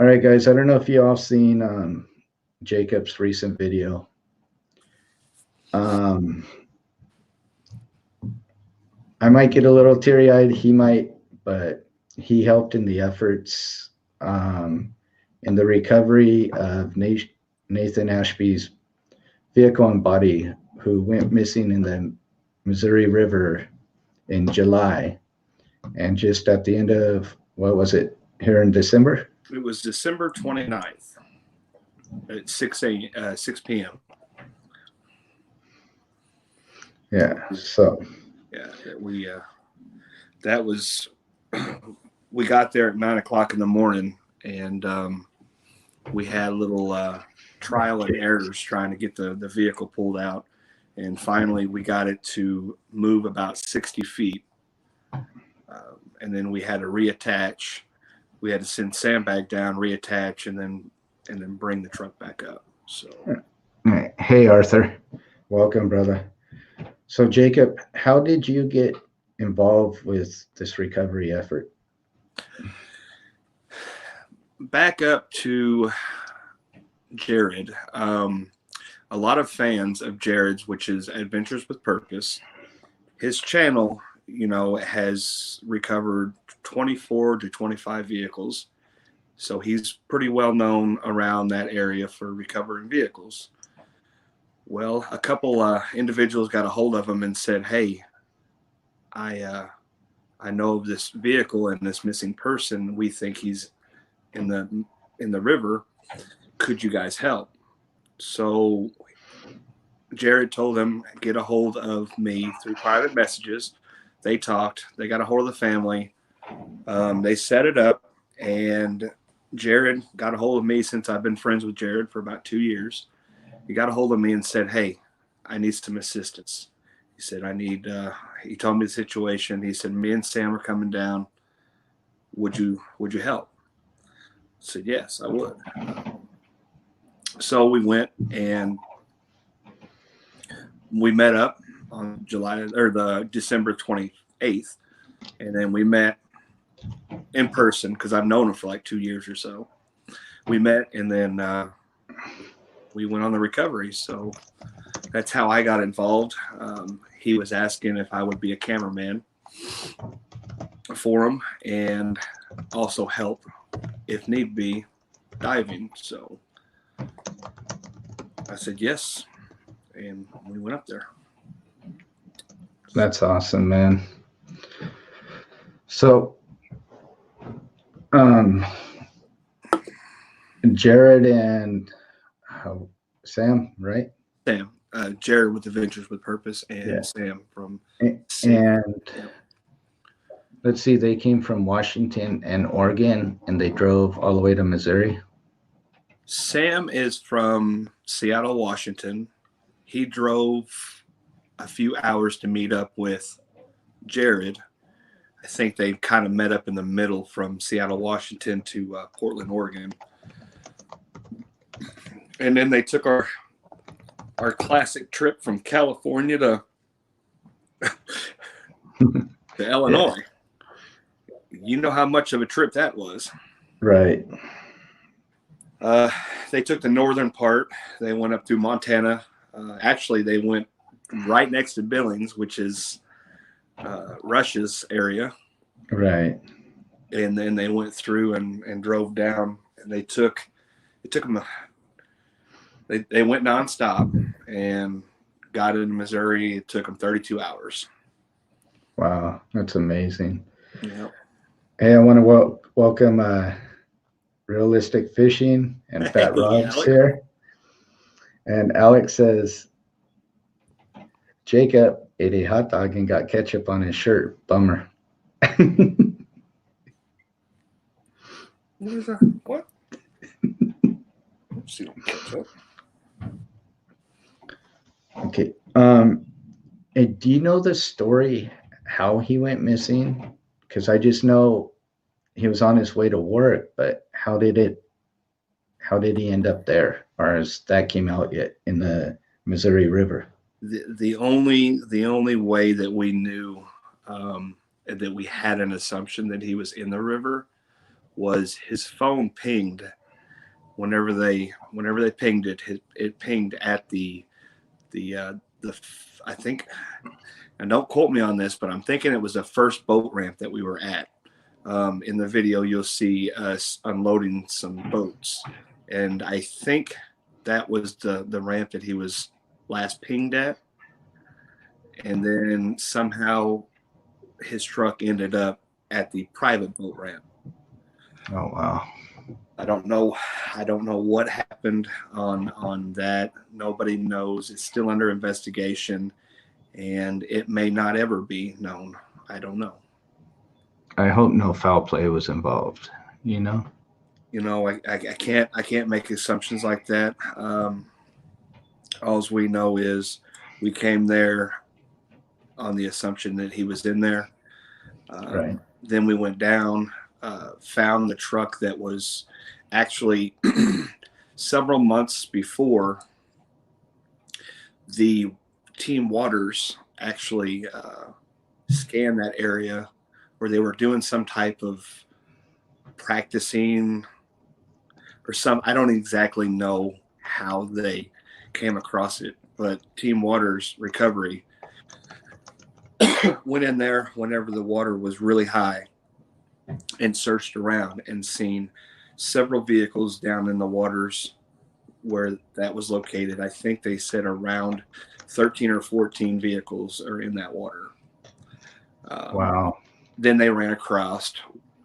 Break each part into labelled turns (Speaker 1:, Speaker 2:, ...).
Speaker 1: All right, guys. I don't know if you all seen Jacob's recent video. I might get a little teary-eyed. He might, but he helped in the efforts in the recovery of Nathan Ashby's vehicle and body, who went missing in the Missouri River in July. And just at the end of, what was it, here in December?
Speaker 2: It was December 29th at 6 p.m.
Speaker 1: Yeah, so.
Speaker 2: Yeah, that was, we got there at 9 o'clock in the morning, and we had a little trial and errors trying to get the vehicle pulled out. And finally, we got it to move about 60 feet. And then we had to reattach. We had to send sandbag down, reattach, and then bring the truck back up. So,
Speaker 1: hey, Arthur, welcome, brother. So, Jacob, how did you get involved with this recovery effort?
Speaker 2: Back up to Jared. A lot of fans of Jared's, which is Adventures with Purpose, his channel, has recovered 24 to 25 vehicles. So he's pretty well known around that area for recovering vehicles. Well, a couple individuals got a hold of him and said, "Hey, I know of this vehicle and this missing person. We think he's in the river. Could you guys help?" So Jared told them, get a hold of me through private messages. They talked. They got a hold of the family. They set it up, and Jared got a hold of me since I've been friends with Jared for about 2 years. He got a hold of me and said, "Hey, I need some assistance." He said, he told me the situation. He said, "Me and Sam are coming down. Would you help?" I said, "Yes, I would." So we went and we met up on the December 28th. And then we met in person because I've known him for like 2 years or so. We met, and then we went on the recovery. So that's how I got involved. He was asking if I would be a cameraman for him and also help, if need be, diving. So I said yes, and we went up there.
Speaker 1: That's awesome, man. So, Jared and Sam, right?
Speaker 2: Sam, Jared with Adventures with Purpose, and Sam from
Speaker 1: and let's see, they came from Washington and Oregon, and they drove all the way to Missouri.
Speaker 2: Sam is from Seattle, Washington. He drove a few hours to meet up with Jared. I think they kind of met up in the middle from Seattle, Washington to Portland, Oregon. And then they took our classic trip from California to Illinois. Yeah. You know how much of a trip that was.
Speaker 1: Right.
Speaker 2: They took the northern part. They went up through Montana. Actually, they went right next to Billings, which is Rush's area.
Speaker 1: Right.
Speaker 2: And then they went through and drove down. And it took them. They went nonstop and got into Missouri. It took them 32 hours.
Speaker 1: Wow, that's amazing.
Speaker 2: Yeah.
Speaker 1: Hey, I want to welcome Realistic Fishing and Fat Rob's here. And Alex says, Jacob ate a hot dog and got ketchup on his shirt. Bummer.
Speaker 2: What? Let's see what ketchup.
Speaker 1: Okay. Do you know the story how he went missing? Because I just know he was on his way to work, but how did he end up there? Or has that came out yet in the Missouri River?
Speaker 2: The only way that we knew that we had an assumption that he was in the river was his phone pinged whenever they pinged it. It pinged at the I think, and don't quote me on this, but I'm thinking it was the first boat ramp that we were at. In the video, you'll see us unloading some boats, and I think that was the ramp that he was last pinged at. And then somehow his truck ended up at the private boat ramp.
Speaker 1: Oh wow.
Speaker 2: I don't know what happened on that. Nobody knows. It's still under investigation, and it may not ever be known. I don't know.
Speaker 1: I hope no foul play was involved.
Speaker 2: I can't make assumptions like that. All we know is we came there on the assumption that he was in there.
Speaker 1: Right.
Speaker 2: Then we went down, found the truck that was actually several months before the Team Waters actually scanned that area where they were doing some type of practicing or I don't exactly know how they came across it, but Team Waters Recovery went in there whenever the water was really high and searched around and seen several vehicles down in the waters where that was located. I think they said around 13 or 14 vehicles are in that water.
Speaker 1: Wow.
Speaker 2: Then they ran across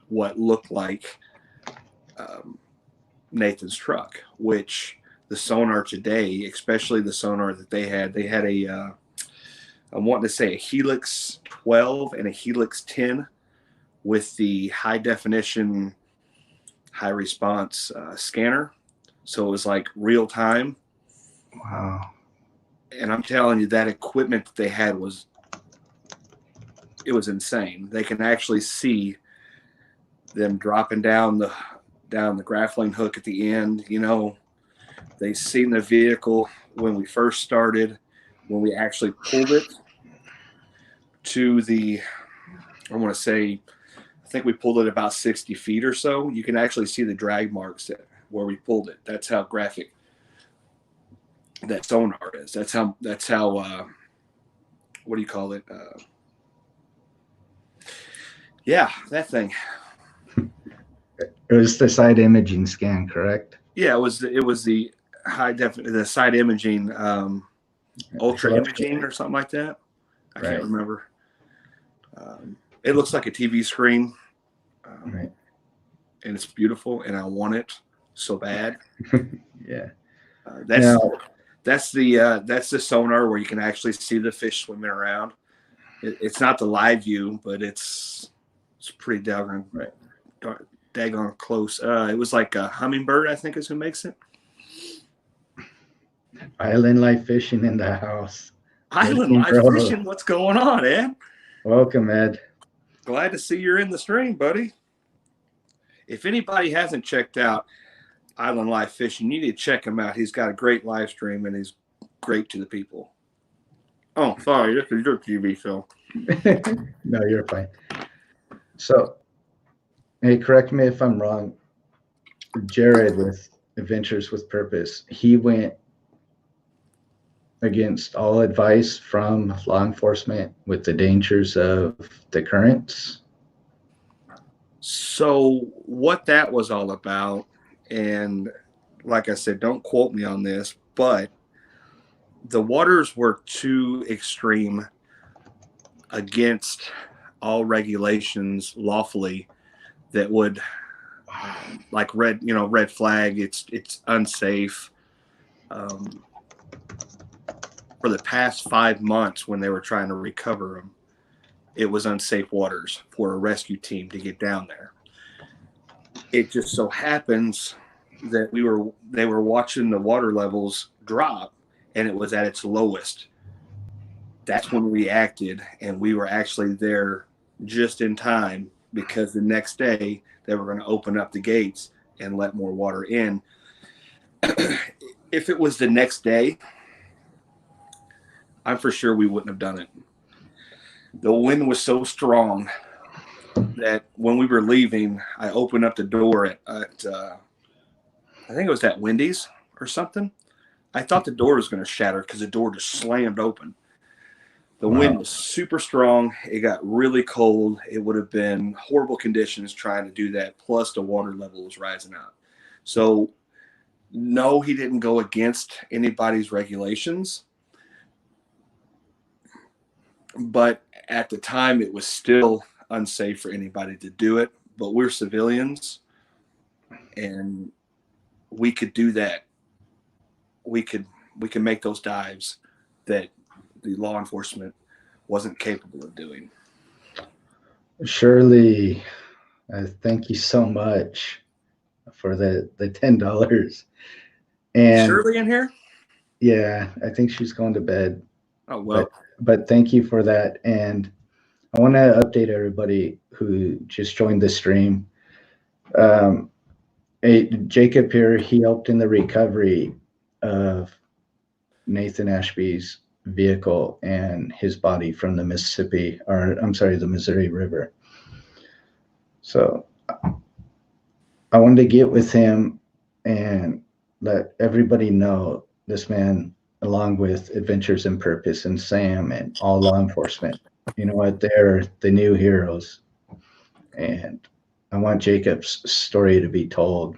Speaker 2: what looked like Nathan's truck, which the sonar today, especially the sonar that they had a I'm wanting to say a Helix 12 and a Helix 10 with the high definition, high response scanner. So it was like real time.
Speaker 1: Wow.
Speaker 2: And I'm telling you, that equipment that they had was insane. They can actually see them dropping down the grappling hook at the end. They seen the vehicle when we first started, when we actually pulled it to I want to say, I think we pulled it about 60 feet or so. You can actually see the drag marks where we pulled it. That's how graphic that sonar is. That's how what do you call it? Yeah, that thing.
Speaker 1: It was the side imaging scan, correct?
Speaker 2: Yeah, it was the the side imaging, ultra imaging or something like that. I can't remember. It looks like a TV screen,
Speaker 1: Right.
Speaker 2: and it's beautiful, and I want it so bad.
Speaker 1: Yeah.
Speaker 2: That's the sonar where you can actually see the fish swimming around. It's not the live view, but it's pretty daggone close. It was like a hummingbird, I think, is who makes it.
Speaker 1: Island life fishing in the house.
Speaker 2: Island life fishing. What's going on, Ed?
Speaker 1: Welcome, Ed.
Speaker 2: Glad to see you're in the stream, buddy. If anybody hasn't checked out Island Life Fishing, you need to check him out. He's got a great live stream, and he's great to the people. Oh, sorry, this is your TV show.
Speaker 1: No, you're fine. So, hey, correct me if I'm wrong. Jared with Adventures with Purpose, he went against all advice from law enforcement with the dangers of the currents.
Speaker 2: So what that was all about, and like I said, don't quote me on this, but the waters were too extreme against all regulations lawfully that would like red flag. It's unsafe. For the past 5 months when they were trying to recover them, it was unsafe waters for a rescue team to get down there. It just so happens that they were watching the water levels drop, and it was at its lowest. That's when we acted, and we were actually there just in time, because the next day they were going to open up the gates and let more water in. If it was the next day, I'm for sure we wouldn't have done it. The wind was so strong that when we were leaving, I opened up the door at I think it was at Wendy's or something. I thought the door was going to shatter because the door just slammed open. The wind
Speaker 1: Wow.
Speaker 2: was super strong. It got really cold. It would have been horrible conditions trying to do that. Plus, the water level was rising up. So, no, he didn't go against anybody's regulations. But at the time, it was still unsafe for anybody to do it. But we're civilians, and we could do that. We can make those dives that the law enforcement wasn't capable of doing.
Speaker 1: Shirley, thank you so much for the $10.
Speaker 2: Is
Speaker 1: And
Speaker 2: Shirley in here?
Speaker 1: yeah, I think she's going to bed.
Speaker 2: Oh, well.
Speaker 1: But thank you for that. And I want to update everybody who just joined the stream. Jacob here, he helped in the recovery of Nathan Ashby's vehicle and his body from the Mississippi, or I'm sorry, the Missouri River. So I wanted to get with him and let everybody know this man, along with Adventures in Purpose and Sam and all law enforcement, you know what, they're the new heroes. And I want Jacob's story to be told.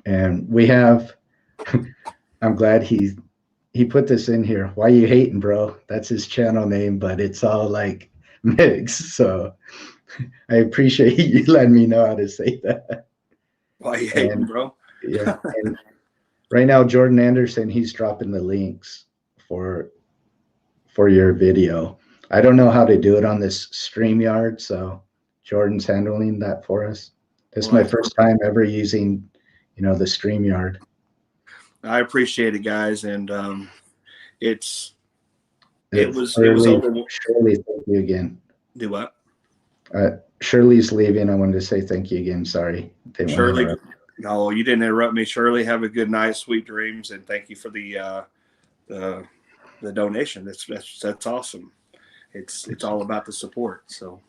Speaker 1: And we have, I'm glad he put this in here. Why you hating, bro? That's his channel name, but it's all like mixed. So I appreciate you letting me know how to say that.
Speaker 2: Why you hating, bro?
Speaker 1: Yeah. And right now, Jordan Anderson, he's dropping the links for your video. I don't know how to do it on this StreamYard, so Jordan's handling that for us. This is my first time ever using, the StreamYard.
Speaker 2: I appreciate it, guys, and it was
Speaker 1: Shirley, thank you again.
Speaker 2: Do what?
Speaker 1: Shirley's leaving. I wanted to say thank you again. Sorry.
Speaker 2: Shirley, no, you didn't interrupt me. Shirley, have a good night, sweet dreams, and thank you for the donation. That's awesome. It's all about the support. So.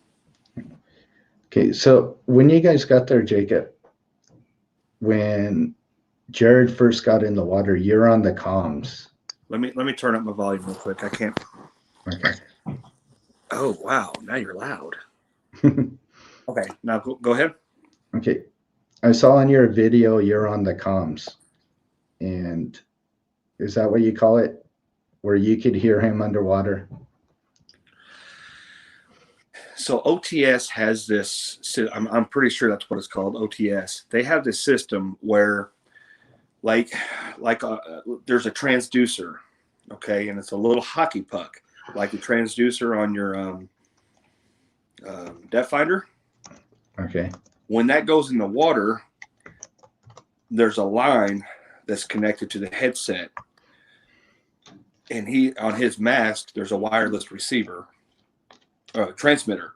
Speaker 1: Okay, so when you guys got there, Jacob, when Jared first got in the water, you're on the comms.
Speaker 2: Let me turn up my volume real quick. I can't.
Speaker 1: Okay.
Speaker 2: Oh wow! Now you're loud. Okay, now go ahead.
Speaker 1: Okay, I saw in your video you're on the comms, and is that what you call it, where you could hear him underwater?
Speaker 2: So OTS has this. I'm pretty sure that's what it's called. OTS. They have this system where, like there's a transducer, okay, and it's a little hockey puck, like the transducer on your depth finder.
Speaker 1: Okay.
Speaker 2: When that goes in the water, there's a line that's connected to the headset, and on his mask there's a wireless receiver. Transmitter,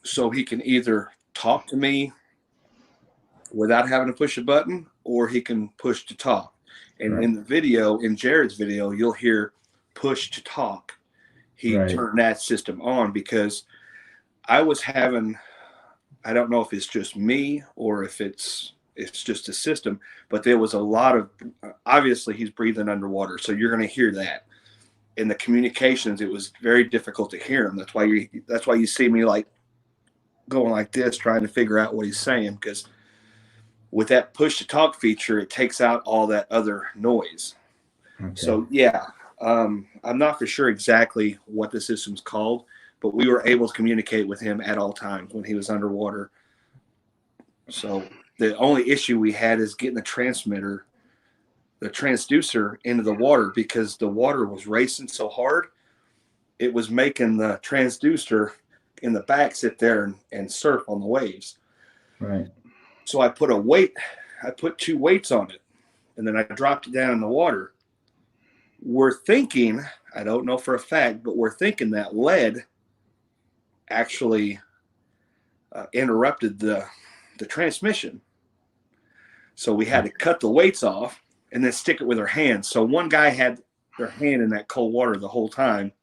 Speaker 2: so he can either talk to me without having to push a button, or he can push to talk. And right. In the video, in Jared's video, you'll hear push to talk. He turned that system on because I was having, I don't know if it's just me or if it's just a system, but there was a lot of, obviously he's breathing underwater, so you're going to hear that. In the communications, it was very difficult to hear him. That's why you see me like going like this, trying to figure out what he's saying, because with that push to talk feature, it takes out all that other noise. Okay. So yeah, I'm not for sure exactly what the system's called, but we were able to communicate with him at all times when he was underwater. So the only issue we had is getting the transducer into the water, because the water was racing so hard, it was making the transducer in the back sit there and surf on the waves.
Speaker 1: Right.
Speaker 2: So I put 2 weights on it, and then I dropped it down in the water. We're thinking, I don't know for a fact, but we're thinking that lead actually interrupted the transmission. So we had to cut the weights off and then stick it with our hands. So one guy had their hand in that cold water the whole time,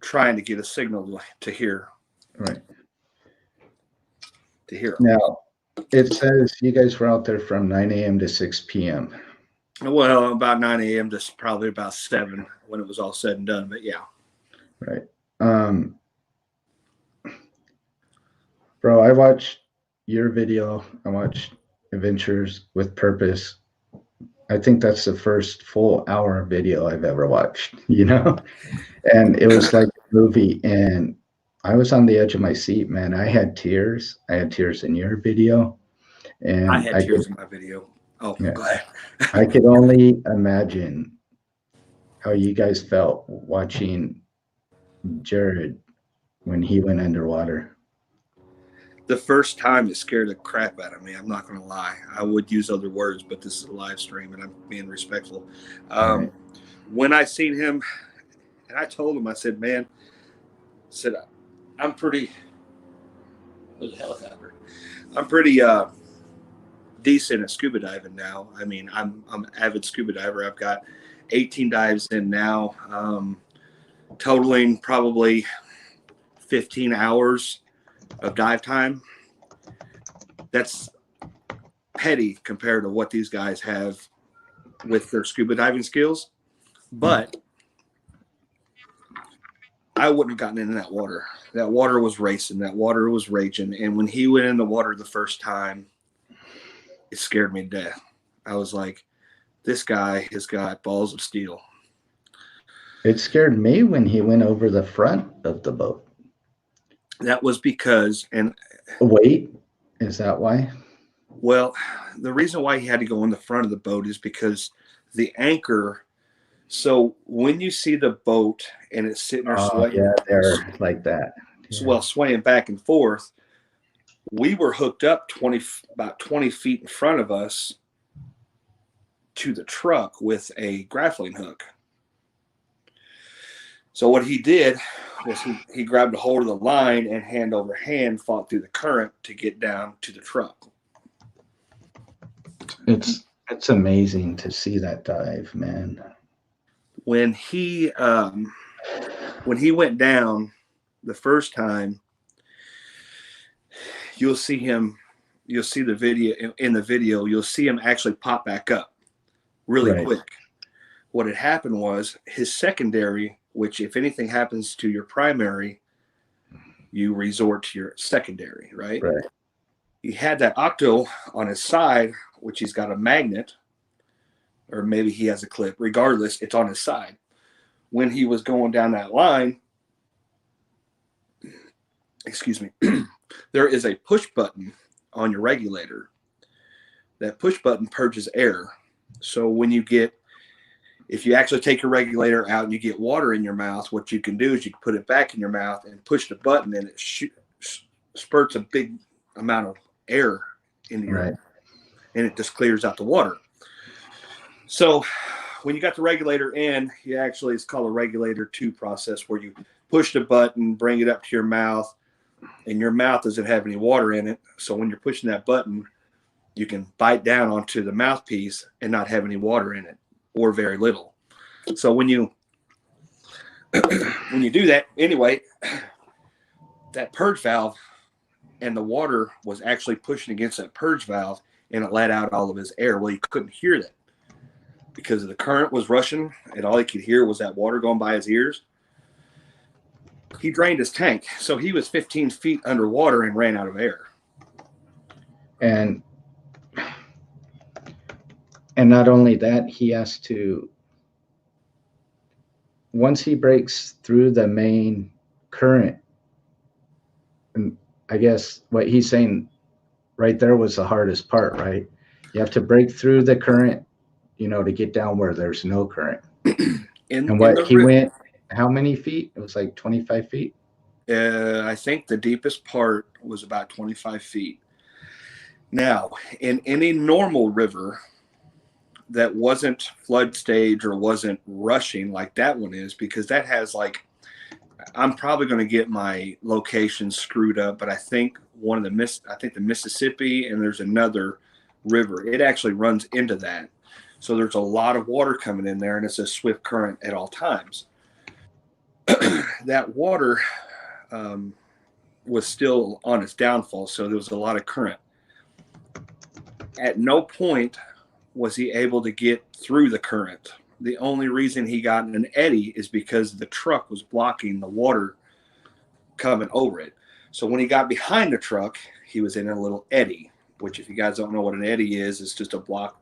Speaker 2: trying to get a signal to hear.
Speaker 1: Right.
Speaker 2: To hear.
Speaker 1: Now, it says you guys were out there from 9 a.m. to 6 p.m.
Speaker 2: Well, about 9 a.m. to probably about 7 when it was all said and done. But yeah.
Speaker 1: Right. Bro, I watched your video. I watched Adventures with Purpose. I think that's the first full hour video I've ever watched, And it was like a movie, and I was on the edge of my seat, man. I had tears. I had tears in your video, and
Speaker 2: I had tears in my video. Oh,
Speaker 1: yeah,
Speaker 2: go ahead.
Speaker 1: I could only imagine how you guys felt watching Jared when he went underwater.
Speaker 2: The first time it scared the crap out of me. I'm not going to lie. I would use other words, but this is a live stream and I'm being respectful.
Speaker 1: Right.
Speaker 2: When I seen him, and I told him, I said, man, I'm pretty, there's a helicopter. I'm pretty decent at scuba diving now. I mean, I'm an avid scuba diver. I've got 18 dives in now, totaling probably 15 hours of dive time. That's petty compared to what these guys have with their scuba diving skills. But I wouldn't have gotten into that water. That water was racing. That water was raging. And when he went in the water the first time, it scared me to death. I was like, this guy has got balls of steel.
Speaker 1: It scared me when he went over the front of the boat.
Speaker 2: That was because, and
Speaker 1: weight, is that why?
Speaker 2: Well, the reason why he had to go in the front of the boat is because the anchor. So when you see the boat and it's sitting there swaying,
Speaker 1: yeah, they're like that.
Speaker 2: Yeah. Well, swaying back and forth, we were hooked up about 20 feet in front of us to the truck with a grappling hook. So what he did was he grabbed a hold of the line and hand over hand fought through the current to get down to the truck.
Speaker 1: It's amazing to see that dive, man.
Speaker 2: When he went down the first time, you'll see the video in the video, you'll see him actually pop back up really quick. What had happened was his secondary, which if anything happens to your primary, you resort to your secondary, right?
Speaker 1: Right.
Speaker 2: He had that octo on his side, which he's got a magnet, or maybe he has a clip. Regardless, it's on his side. When he was going down that line, excuse me, there is a push button on your regulator. That push button purges air. So if you actually take your regulator out and you get water in your mouth, what you can do is you can put it back in your mouth and push the button, and it spurts a big amount of air into your, and it just clears out the water. So when you got the regulator in, it's called a regulator 2 process, where you push the button, bring it up to your mouth, and your mouth doesn't have any water in it. So when you're pushing that button, you can bite down onto the mouthpiece and not have any water in it, or very little. So when you do that, anyway, that purge valve and the water was actually pushing against that purge valve, and it let out all of his air. Well, he couldn't hear that because the current was rushing, and all he could hear was that water going by his ears. He drained his tank, so he was 15 feet underwater and ran out of air.
Speaker 1: And not only that, he has to, once he breaks through the main current, and I guess what he's saying right there was the hardest part, right? You have to break through the current, to get down where there's no current. Went, how many feet? It was like 25 feet.
Speaker 2: I think the deepest part was about 25 feet. Now, in any normal river that wasn't flood stage or wasn't rushing like that one is, because that has I'm probably going to get my location screwed up, but I think the Mississippi, and there's another river. It actually runs into that. So there's a lot of water coming in there, and it's a swift current at all times. that water was still on its downfall, so there was a lot of current. At no point was he able to get through the current. The only reason he got an eddy is because the truck was blocking the water coming over it. So when he got behind the truck, he was in a little eddy, which if you guys don't know what an eddy is, it's just a block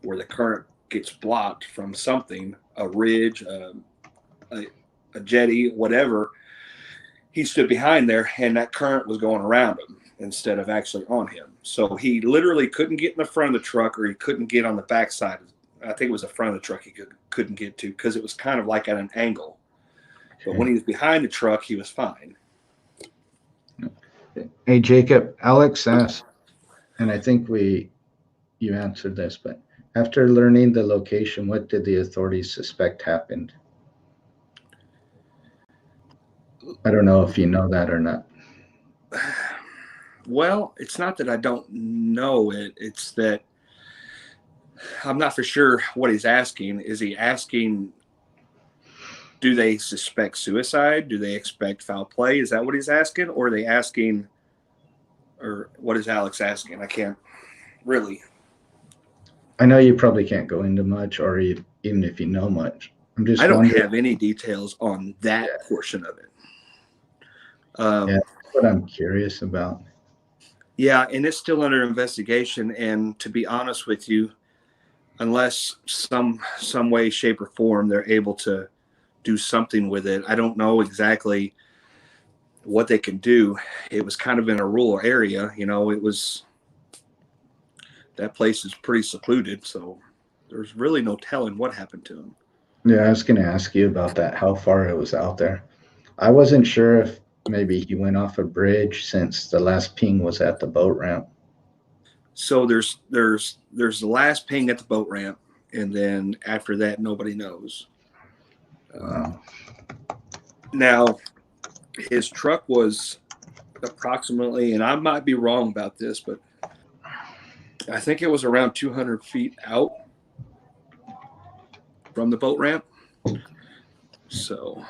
Speaker 2: where the current gets blocked from something, a ridge, a jetty, whatever. He stood behind there, and that current was going around him instead of actually on him. So he literally couldn't get in the front of the truck, or he couldn't get on the back side. I think it was the front of the truck he couldn't get to because it was kind of like at an angle. But when he was behind the truck, he was fine.
Speaker 1: Hey, Jacob, Alex asked, and I think you answered this, but after learning the location, what did the authorities suspect happened? I don't know if you know that or not.
Speaker 2: Well, it's not that I don't know it. It's that I'm not for sure what he's asking. Is he asking, do they suspect suicide? Do they expect foul play? Is that what he's asking? Or are they asking, or what is Alex asking? I can't really.
Speaker 1: I know you probably can't go into much, or even if you know much. I'm just
Speaker 2: I don't
Speaker 1: wondering.
Speaker 2: have any details on that portion of it.
Speaker 1: Yeah, that's what I'm curious about.
Speaker 2: Yeah, and it's still under investigation. And to be honest with you, unless some way, shape, or form they're able to do something with it, I don't know exactly what they can do. It was kind of in a rural area, you know. That place is pretty secluded, so there's really no telling what happened to him.
Speaker 1: Yeah, I was going to ask you about that, how far it was out there. I wasn't sure if maybe he went off a bridge since the last ping was at the boat ramp.
Speaker 2: So there's the last ping at the boat ramp, and then after that, nobody knows. Now, his truck was approximately, and I might be wrong about this, but I think it was around 200 feet out from the boat ramp. So,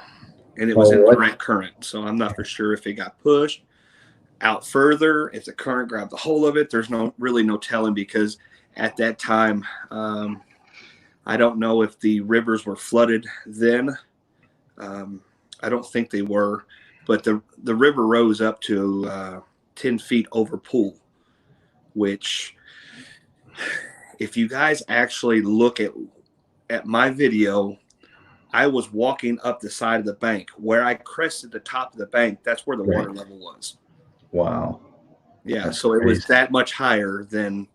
Speaker 2: and it was in direct current. So I'm not for sure if it got pushed out further, if the current grabbed the whole of it. There's really no telling, because at that time, I don't know if the rivers were flooded then. I don't think they were, but the river rose up to 10 feet over pool, which, if you guys actually look at my video, I was walking up the side of the bank. Where I crested the top of the bank, that's where the water level was.
Speaker 1: Wow.
Speaker 2: Yeah, that's so crazy. It was that much higher than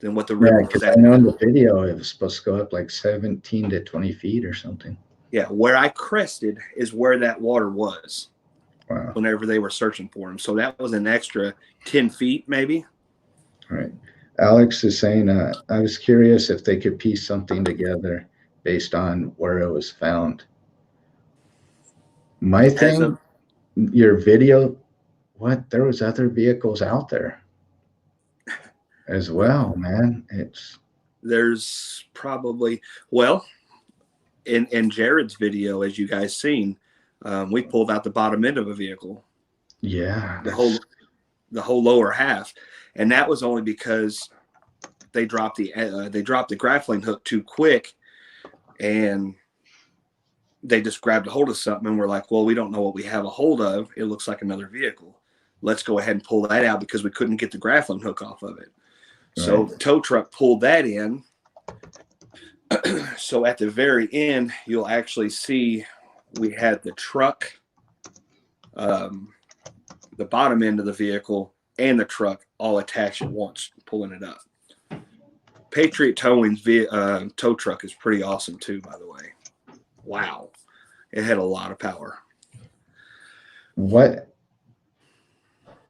Speaker 2: what the river was at.
Speaker 1: I know in the video it was supposed to go up like 17 to 20 feet or something.
Speaker 2: Yeah, where I crested is where that water was.
Speaker 1: Wow.
Speaker 2: Whenever they were searching for him. So that was an extra 10 feet maybe.
Speaker 1: All right. Alex is saying, I was curious if they could piece something together based on where it was found. My thing, your video, there was other vehicles out there as well, man.
Speaker 2: There's probably, well, in Jared's video, as you guys seen, we pulled out the bottom end of a vehicle.
Speaker 1: Yeah.
Speaker 2: The whole lower half. And that was only because they dropped the grappling hook too quick, and they just grabbed a hold of something, and we're like, well, we don't know what we have a hold of. It looks like another vehicle. Let's go ahead and pull that out, because we couldn't get the grappling hook off of it. Right. So the tow truck pulled that in. So at the very end, you'll actually see we had the truck, the bottom end of the vehicle, and the truck all attached at once, pulling it up. Patriot Towing's tow truck is pretty awesome too, by the way. Wow. It had a lot of power.
Speaker 1: What?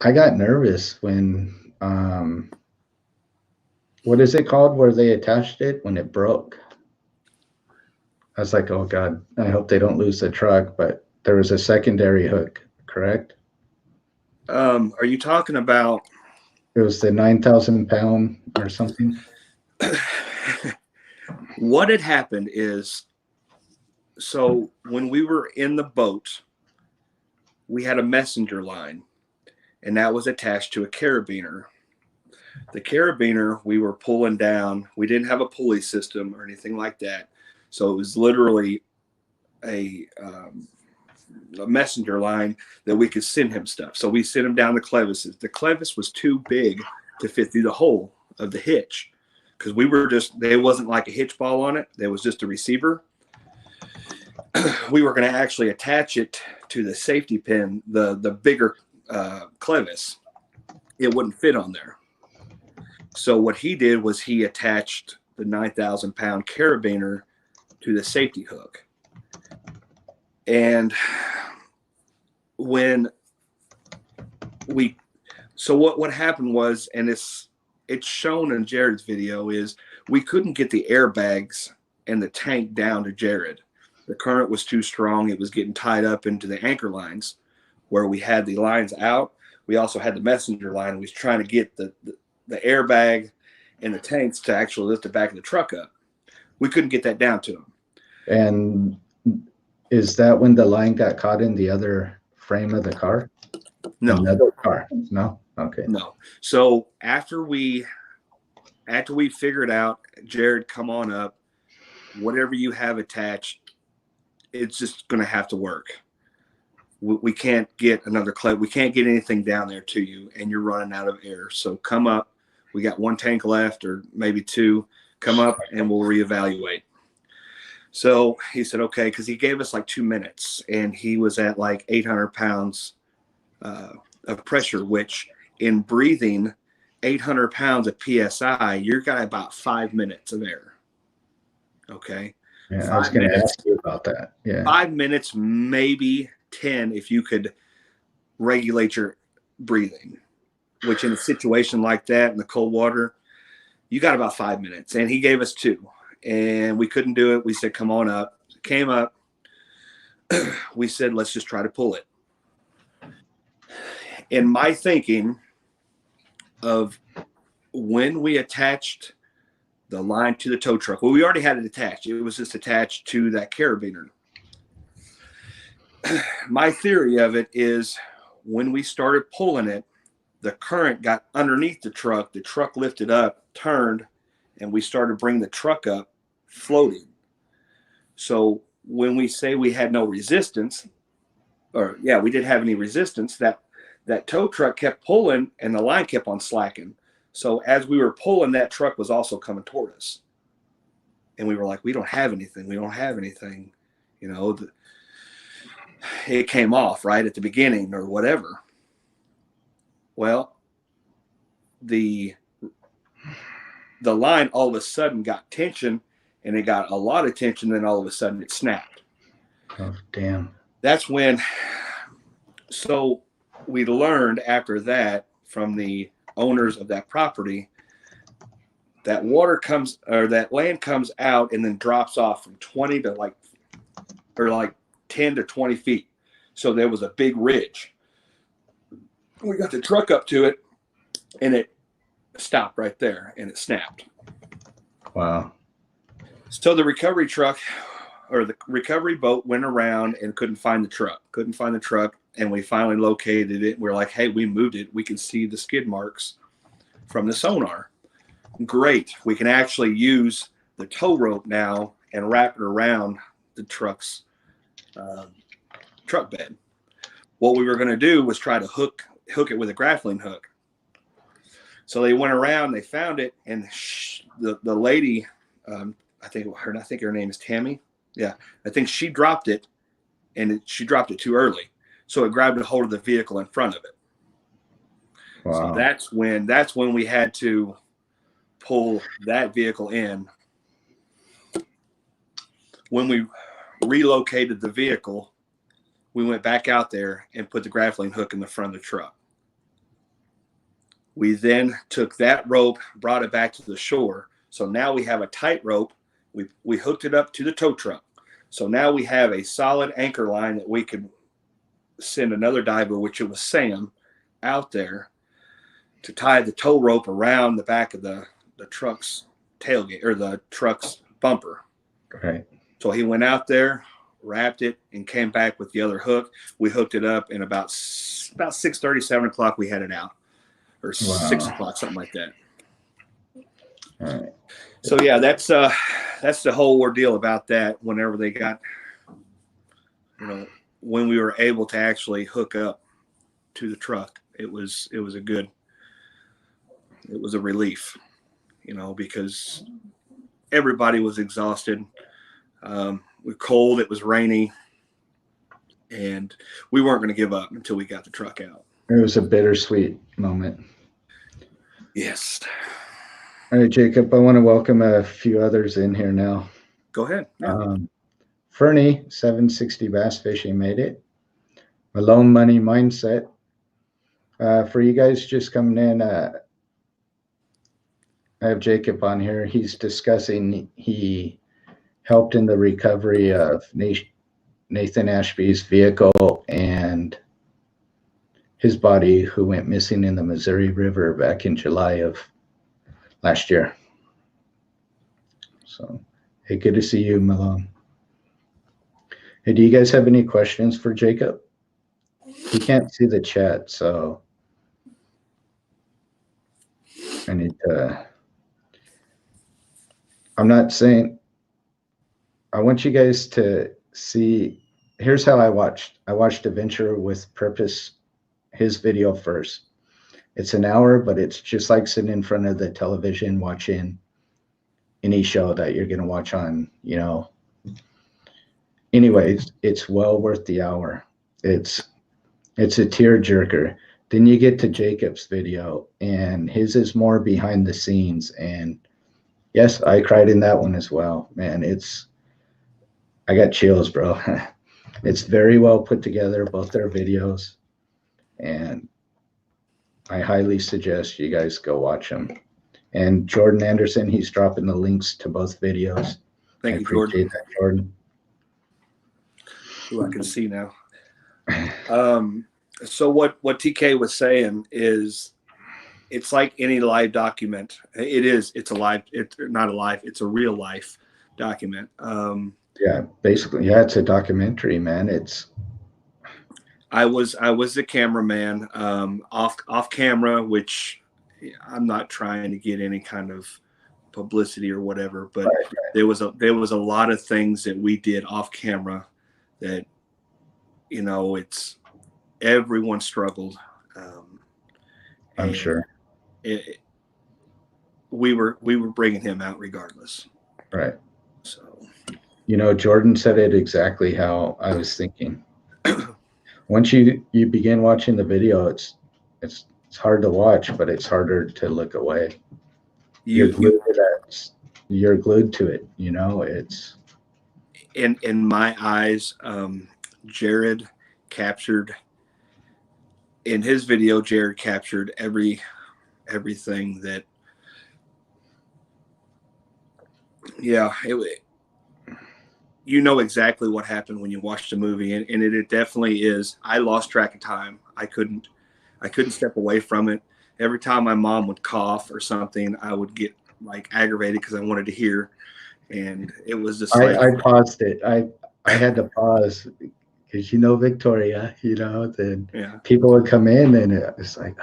Speaker 1: I got nervous when, what is it called where they attached it when it broke? I was like, oh God, I hope they don't lose the truck, but there was a secondary hook, correct?
Speaker 2: Are you talking about?
Speaker 1: It was the 9,000 pound or something.
Speaker 2: What had happened is So when we were in the boat, we had a messenger line, and that was attached to a carabiner. The carabiner we were pulling down. We didn't have a pulley system or anything like that. So it was literally a messenger line that we could send him stuff. So we sent him down the clevises. The clevis was too big to fit through the hole of the hitch because there wasn't like a hitch ball on it. There was just a receiver. We were going to actually attach it to the safety pin, the bigger clevis. It wouldn't fit on there. So what he did was he attached the 9,000-pound carabiner to the safety hook. And what happened was, and it's shown in Jared's video, is we couldn't get the airbags and the tank down to Jared. The current was too strong. It was getting tied up into the anchor lines where we had the lines out. We also had the messenger line. We was trying to get the airbag and the tanks to actually lift the back of the truck up. We couldn't get that down to him.
Speaker 1: And is that when the line got caught in the other frame of the car?
Speaker 2: No.
Speaker 1: Another car? No? Okay.
Speaker 2: No. So after we figured out, Jared, come on up, whatever you have attached, it's just going to have to work. We can't get another clip. We can't get anything down there to you, and you're running out of air. So come up. We got one tank left or maybe two. Come up, and we'll reevaluate. So he said, okay, because he gave us like 2 minutes, and he was at like 800 pounds of pressure, which in breathing 800 pounds of PSI, you're got about 5 minutes of air. Okay.
Speaker 1: Yeah, I was going to ask you about that. Yeah.
Speaker 2: 5 minutes, maybe 10, if you could regulate your breathing, which in a situation like that in the cold water, you got about 5 minutes. And he gave us 2, and we couldn't do it. We said, come on up. Came up. We said, let's just try to pull it. In my thinking of when we attached the line to the tow truck, well, we already had it attached. It was just attached to that carabiner. My theory of it is when we started pulling it, the current got underneath the truck lifted up, turned, and we started bringing the truck up floating. So when we say we had no resistance, we didn't have any resistance, that tow truck kept pulling and the line kept on slacking. So as we were pulling, that truck was also coming toward us. And we were like, we don't have anything. We don't have anything. You know, it came off right at the beginning or whatever. Well, the line all of a sudden got tension, and it got a lot of tension. Then all of a sudden it snapped.
Speaker 1: Oh, damn. That's
Speaker 2: when, so we learned after that from the owners of that property that that land comes out and then drops off from 20 to like 10 to 20 feet. So there was a big ridge. We got the truck up to it, and it stopped right there, and it snapped.
Speaker 1: Wow.
Speaker 2: So the recovery truck or the recovery boat went around and couldn't find the truck. And we finally located it. We're like, hey, we moved it. We can see the skid marks from the sonar. Great. We can actually use the tow rope now and wrap it around the truck's truck bed. What we were going to do was try to hook it with a grappling hook. So they went around, they found it, and the lady, I think her name is Tammy. Yeah, I think she dropped it, and she dropped it too early. So it grabbed a hold of the vehicle in front of it. Wow. So that's when we had to pull that vehicle in. When we relocated the vehicle, we went back out there and put the grappling hook in the front of the truck. We then took that rope, brought it back to the shore. So now we have a tight rope. We hooked it up to the tow truck. So now we have a solid anchor line that we could send another diver, which it was Sam, out there to tie the tow rope around the back of the truck's tailgate or the truck's bumper.
Speaker 1: Right.
Speaker 2: So he went out there. wrapped it, and came back with the other hook. We hooked it up, and about 6:30, 7 o'clock, we had it out, or 6 o'clock, something like that.
Speaker 1: All right.
Speaker 2: So yeah, that's the whole ordeal about that. Whenever they got, when we were able to actually hook up to the truck, it was a relief, because everybody was exhausted. We're cold. It was rainy, and we weren't going to give up until we got the truck out.
Speaker 1: It was a bittersweet moment.
Speaker 2: Yes.
Speaker 1: All right, Jacob, I want to welcome a few others in here now.
Speaker 2: Go ahead. Yeah.
Speaker 1: Fernie, 760 Bass Fishing made it. Malone Money Mindset. For you guys just coming in, I have Jacob on here. He's discussing he helped in the recovery of Nathan Ashby's vehicle and his body, who went missing in the Missouri River back in July of last year. So, hey, good to see you, Malone. Hey, do you guys have any questions for Jacob? He can't see the chat, so I need to. I'm not saying. I want you guys to see. Here's how I watched. I watched Adventure with Purpose, his video first. It's an hour, but it's just like sitting in front of the television watching any show that you're going to watch on, Anyways, it's well worth the hour. It's a tear jerker. Then you get to Jacob's video, and his is more behind the scenes. And yes, I cried in that one as well. Man, I got chills, bro. It's very well put together, both their videos. And I highly suggest you guys go watch them. And Jordan Anderson, he's dropping the links to both videos.
Speaker 2: Thank you,
Speaker 1: Jordan. That, Jordan.
Speaker 2: Who I can see now. So what TK was saying is, it's like any live document. It's a live. It's not a live. It's a real life document.
Speaker 1: Yeah, basically, yeah, it's a documentary, man.
Speaker 2: I was the cameraman, off camera, which I'm not trying to get any kind of publicity or whatever, but
Speaker 1: right.
Speaker 2: there was a lot of things that we did off camera that, it's everyone struggled.
Speaker 1: I'm sure.
Speaker 2: We were bringing him out regardless.
Speaker 1: Right.
Speaker 2: So,
Speaker 1: Jordan said it exactly how I was thinking. Once you begin watching the video, it's hard to watch, but it's harder to look away. You're glued to it. It's
Speaker 2: in my eyes. Jared captured in his video. Jared captured everything that. Yeah, exactly what happened when you watched the movie, and it definitely is. I lost track of time. I couldn't step away from it. Every time my mom would cough or something, I would get aggravated because I wanted to hear, and it was just
Speaker 1: I paused it. I had to pause because Victoria, then people would come in and it's like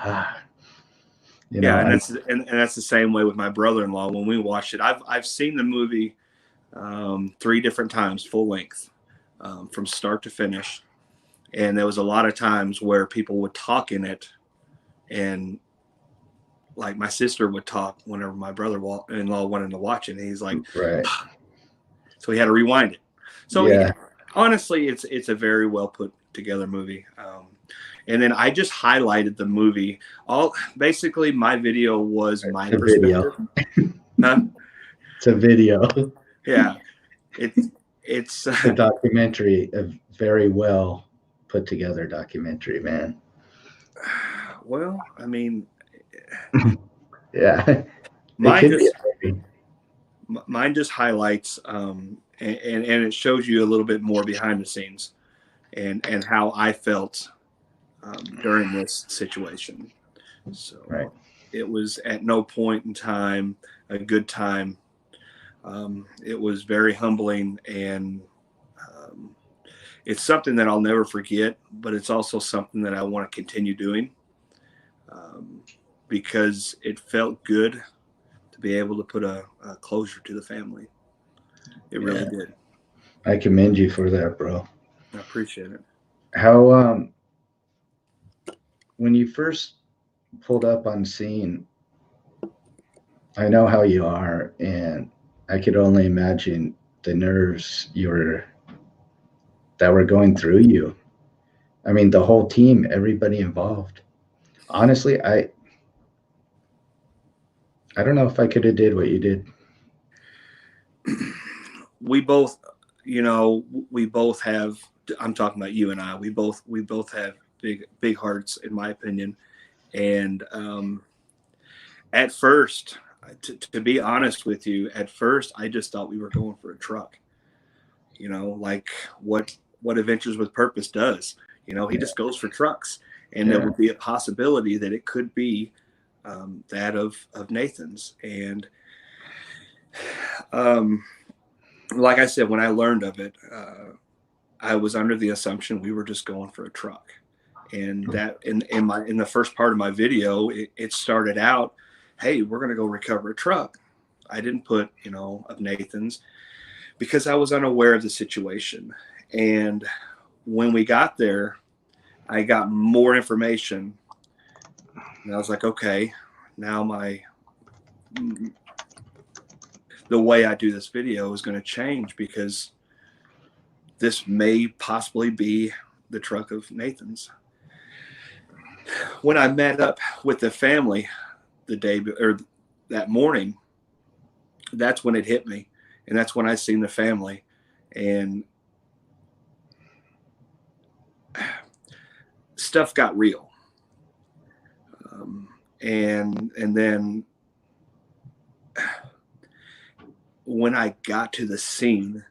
Speaker 2: and that's the same way with my brother-in-law. When we watched it, I've seen the movie 3 different times, full length, from start to finish. And there was a lot of times where people would talk in it, and my sister would talk whenever my brother-in-law wanted to watch it. And he's like,
Speaker 1: right.
Speaker 2: So he had to rewind it. So yeah, honestly, it's a very well put together movie. And then I just highlighted the movie. Basically, my video was my perspective. Huh?
Speaker 1: It's a video.
Speaker 2: Yeah, it's
Speaker 1: a documentary, a very well put together documentary, man.
Speaker 2: Well, I mean,
Speaker 1: yeah,
Speaker 2: mine just highlights, and it shows you a little bit more behind the scenes, and how I felt during this situation. So
Speaker 1: right.
Speaker 2: It was at no point in time a good time. It was very humbling, and it's something that I'll never forget, but it's also something that I want to continue doing, because it felt good to be able to put a closure to the family. It really
Speaker 1: Yeah,
Speaker 2: did.
Speaker 1: I commend you for that, bro.
Speaker 2: I appreciate it.
Speaker 1: How when you first pulled up on scene, I know how you are, and I could only imagine the nerves that were going through you. I mean, the whole team, everybody involved. Honestly, I don't know if I could have did what you did.
Speaker 2: We both, we both have. I'm talking about you and I. We both have big hearts, in my opinion. And at first, to be honest with you, at first I just thought we were going for a truck. Like what Adventures with Purpose does. He just goes for trucks, and there
Speaker 1: Yeah,
Speaker 2: would be a possibility that it could be that of Nathan's. And um, like I said, when I learned of it, I was under the assumption we were just going for a truck. And that in the first part of my video, it started out, hey, we're going to go recover a truck. I didn't put, of Nathan's, because I was unaware of the situation. And when we got there, I got more information, and I was like, okay, now the way I do this video is going to change, because this may possibly be the truck of Nathan's. When I met up with the family the day or that morning, that's when it hit me, and that's when I seen the family, and stuff got real. And then when I got to the scene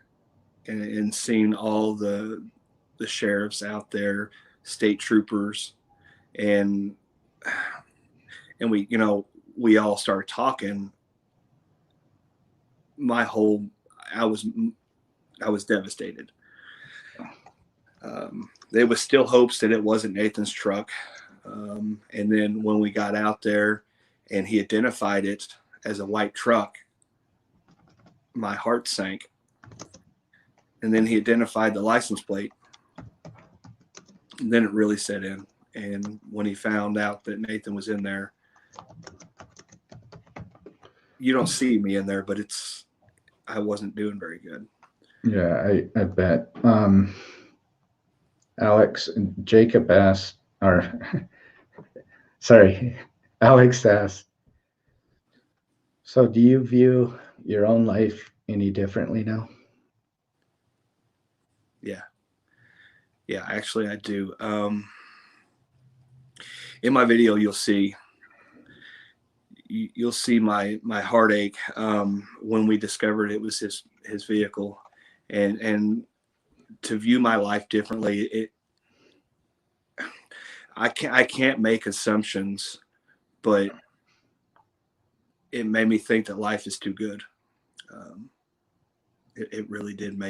Speaker 2: and seen all the sheriffs out there, state troopers, and we all started talking. My whole I was devastated. There was still hopes that it wasn't Nathan's truck. And then when we got out there and he identified it as a white truck, my heart sank. And then he identified the license plate. And then it really set in. And when he found out that Nathan was in there, you don't see me in there, but I wasn't doing very good.
Speaker 1: yeah, I bet. Alex, Jacob asked, or sorry, Alex asked, so do you view your own life any differently now?
Speaker 2: Yeah. Yeah, actually I do. In my video, you'll see my heartache when we discovered it was his vehicle, and to view my life differently, I can't make assumptions, but it made me think that life is too good. It really did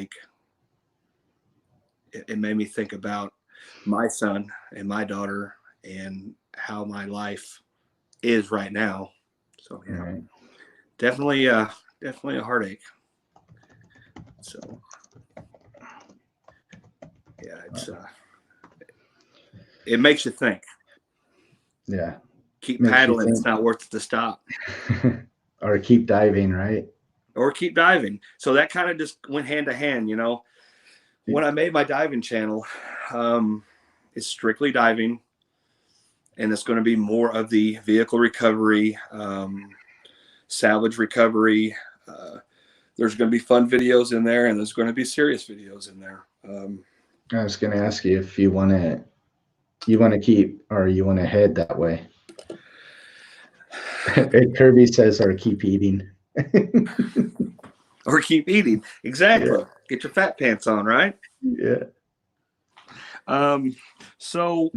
Speaker 2: it made me think about my son and my daughter and how my life is right now. So yeah,
Speaker 1: Right.
Speaker 2: definitely definitely a heartache. So yeah, it makes you think.
Speaker 1: Yeah.
Speaker 2: Keep
Speaker 1: Makes you
Speaker 2: paddling. It's
Speaker 1: think.
Speaker 2: not worth it to stop.
Speaker 1: Or keep diving, right?
Speaker 2: Or keep diving. So that kind of just went hand to hand. When I made my diving channel, it's strictly diving, and it's going to be more of the vehicle recovery, salvage recovery. There's going to be fun videos in there, and there's going to be serious videos in there.
Speaker 1: I was going to ask you if you want to keep, or you want to head that way. Kirby says, or keep eating.
Speaker 2: Or keep eating. Exactly.
Speaker 1: Yeah.
Speaker 2: Get your fat pants on, right?
Speaker 1: Yeah.
Speaker 2: So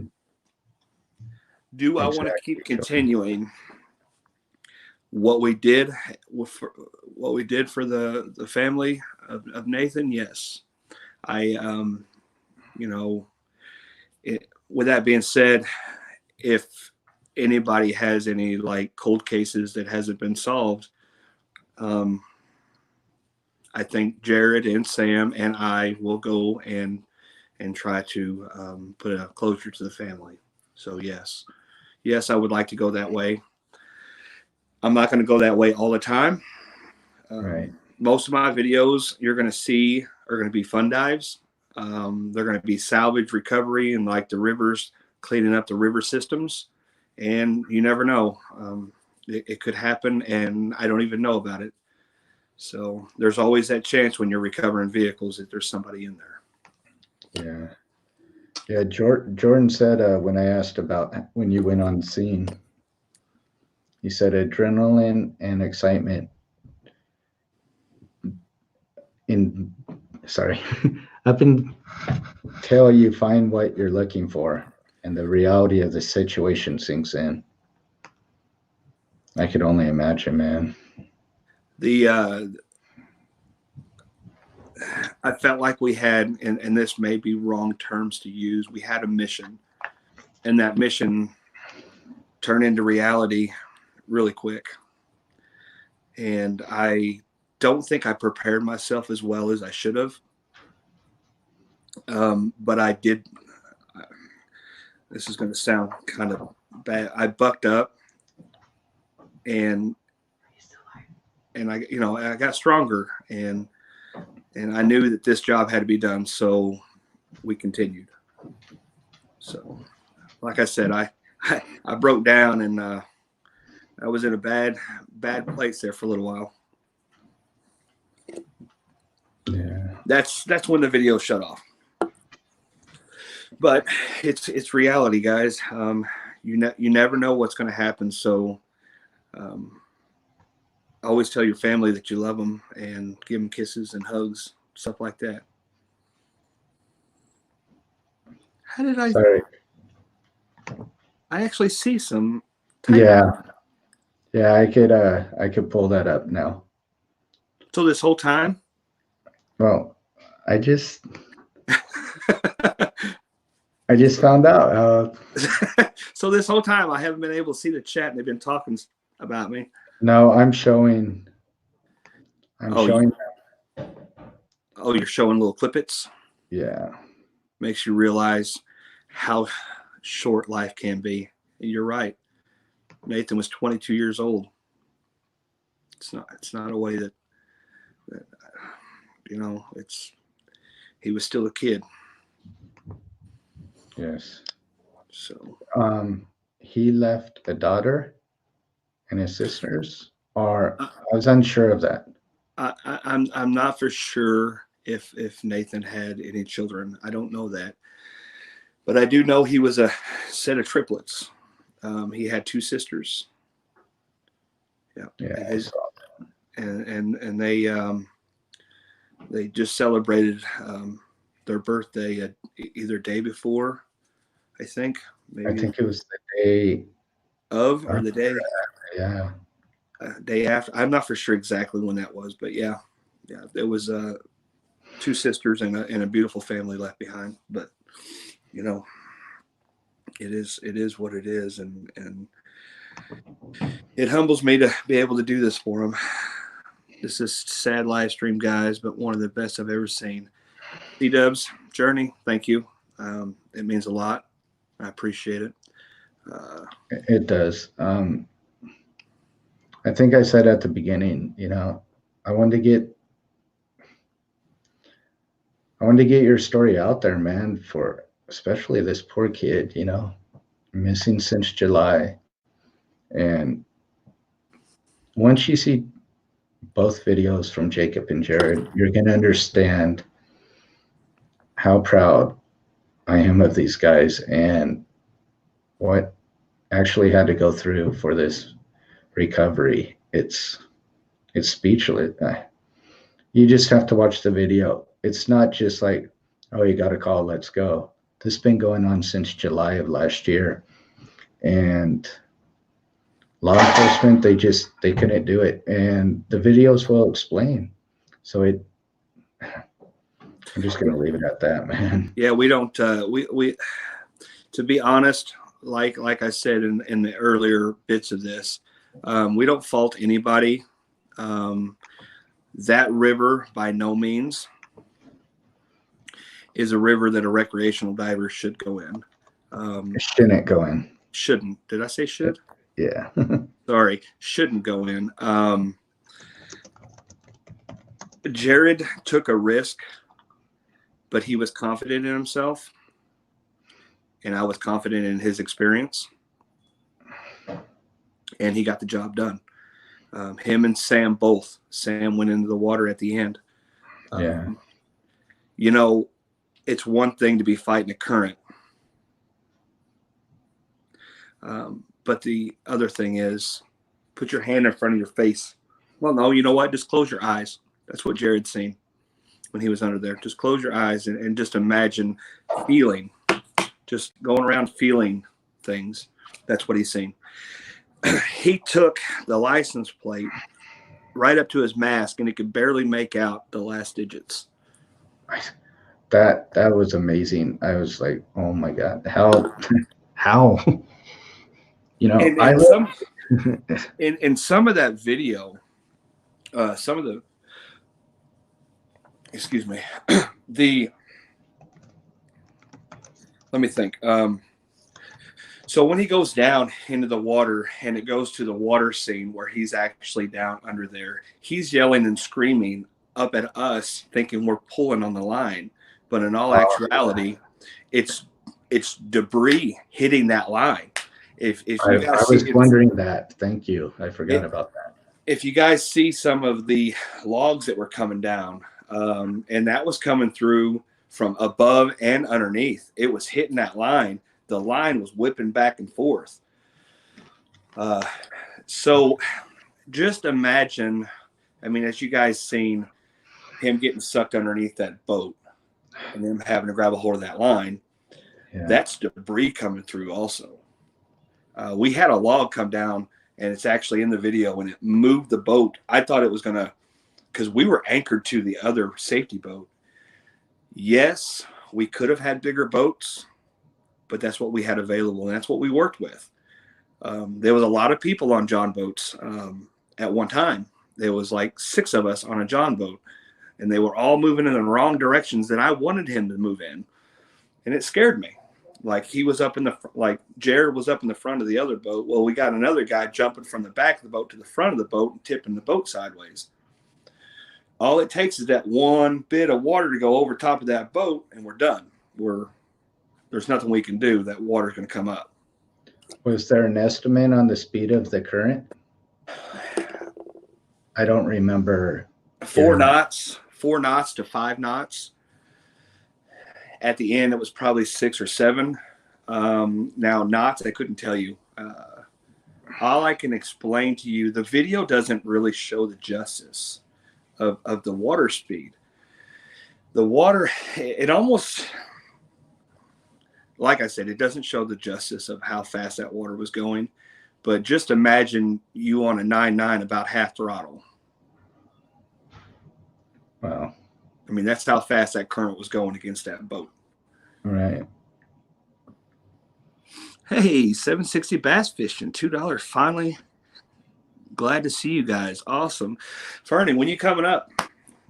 Speaker 2: do I want to keep continuing what we did for the family of Nathan? Yes. I you know, with that being said, if anybody has any like cold cases that hasn't been solved, I think Jared and Sam and I will go and try to put a closure to the family. So yes, I would like to go that way. I'm not going to go that way all the time.
Speaker 1: Right.
Speaker 2: Most of my videos you're going to see are going to be fun dives. They're going to be salvage recovery and like the rivers, cleaning up the river systems. And you never know. It could happen and I don't even know about it. So there's always that chance when you're recovering vehicles that there's somebody in there.
Speaker 1: Yeah. Yeah. Jordan said when I asked about when you went on scene, he said adrenaline and excitement in sorry up until you find what you're looking for and the reality of the situation sinks in. I could only imagine, man.
Speaker 2: I felt like we had, and this may be wrong terms to use, we had a mission, and that mission turned into reality really quick. And I don't think I prepared myself as well as I should have. But I did. This is going to sound kind of bad. I bucked up, and I got stronger, and I knew that this job had to be done. So we continued. So, like I said, I broke down, and I was in a bad place there for a little while.
Speaker 1: Yeah.
Speaker 2: That's when the video shut off. But it's reality, guys. You never know what's going to happen. So always tell your family that you love them and give them kisses and hugs, stuff like that. How did I?
Speaker 1: Sorry.
Speaker 2: I actually see some.
Speaker 1: Yeah. Yeah, I could pull that up now.
Speaker 2: So this whole time?
Speaker 1: Well, I just found out.
Speaker 2: So this whole time I haven't been able to see the chat, and they've been talking about me.
Speaker 1: No, I'm showing. Showing.
Speaker 2: Oh, you're showing little clippets?
Speaker 1: Yeah.
Speaker 2: Makes you realize how short life can be. And you're right. Nathan was 22 years old. It's not a way that he was still a kid.
Speaker 1: Yes.
Speaker 2: So
Speaker 1: he left a daughter and his sisters, or I was unsure of that.
Speaker 2: I'm not for sure if Nathan had any children. I don't know that, but I do know he was a set of triplets. He had two sisters. Yeah.
Speaker 1: Yeah.
Speaker 2: And they just celebrated their birthday either day before, I think. Maybe.
Speaker 1: I think it was the day
Speaker 2: of or the day.
Speaker 1: Yeah.
Speaker 2: Day after. I'm not for sure exactly when that was, but yeah, there was two sisters and a beautiful family left behind. But it is what it is, and it humbles me to be able to do this for them. This is a sad live stream, guys, but one of the best I've ever seen. C-Dubs Journey, thank you. It means a lot. I appreciate it.
Speaker 1: It does. I think I said at the beginning, I wanted to get your story out there, man, for especially this poor kid, missing since July. And once you see both videos from Jacob and Jared, you're going to understand how proud I am of these guys and what actually had to go through for this recovery. It's speechless. You just have to watch the video. It's not just like, oh, you got a call, let's go. This has been going on since July of last year, and law enforcement, they couldn't do it, and the videos will explain. So I'm just gonna leave it at that, man.
Speaker 2: Yeah, we don't. We to be honest, like I said in the earlier bits of this, we don't fault anybody. That river, by no means, is a river that a recreational diver should go in.
Speaker 1: It shouldn't go in.
Speaker 2: Shouldn't. Did I say should?
Speaker 1: Yeah.
Speaker 2: Sorry, shouldn't go in. Jared took a risk, but he was confident in himself, and I was confident in his experience, and he got the job done. Him and Sam both. Sam went into the water at the end.
Speaker 1: Yeah.
Speaker 2: You know, it's one thing to be fighting a current, but the other thing is put your hand in front of your face. Well, no, you know what? Just close your eyes. That's what Jared's seen when he was under there. Just close your eyes and just imagine feeling, just going around feeling things. That's what he's seen. He took the license plate right up to his mask, and he could barely make out the last digits.
Speaker 1: That was amazing. I was like, oh my God, how? You know,
Speaker 2: in some of that video, some of the, excuse me, let me think. So when he goes down into the water and it goes to the water scene where he's actually down under there, he's yelling and screaming up at us thinking we're pulling on the line. But in all actuality, it's debris hitting that line. If you guys
Speaker 1: I was wondering that. Thank you. I forgot about that.
Speaker 2: If you guys see some of the logs that were coming down, and that was coming through from above and underneath, it was hitting that line. The line was whipping back and forth. So just imagine, I mean, as you guys seen him getting sucked underneath that boat and him having to grab a hold of that line, that's debris coming through also. We had a log come down, and it's actually in the video, and it moved the boat. I thought it was going to, because we were anchored to the other safety boat. Yes, we could have had bigger boats, but that's what we had available, and that's what we worked with. There was a lot of people on John boats at one time. There was like 6 of us on a John boat, and they were all moving in the wrong directions that I wanted him to move in, and it scared me. Like he was up in the, like Jared was up in the front of the other boat. Well, we got another guy jumping from the back of the boat to the front of the boat and tipping the boat sideways. All it takes is that one bit of water to go over top of that boat, and we're done. There's nothing we can do. That water's going to come up.
Speaker 1: Was there an estimate on the speed of the current? I don't remember.
Speaker 2: 4 knots to 5 knots. At the end, it was probably 6 or 7. Now, knots, I couldn't tell you. All I can explain to you, the video doesn't really show the justice of the water speed. The water, it almost, like I said, it doesn't show the justice of how fast that water was going. But just imagine you on a 9.9 about half throttle.
Speaker 1: Wow.
Speaker 2: I mean, that's how fast that current was going against that boat.
Speaker 1: Right.
Speaker 2: Hey, 760 bass fishing, $2 finally. Glad to see you guys. Awesome. Fernie, when you coming up?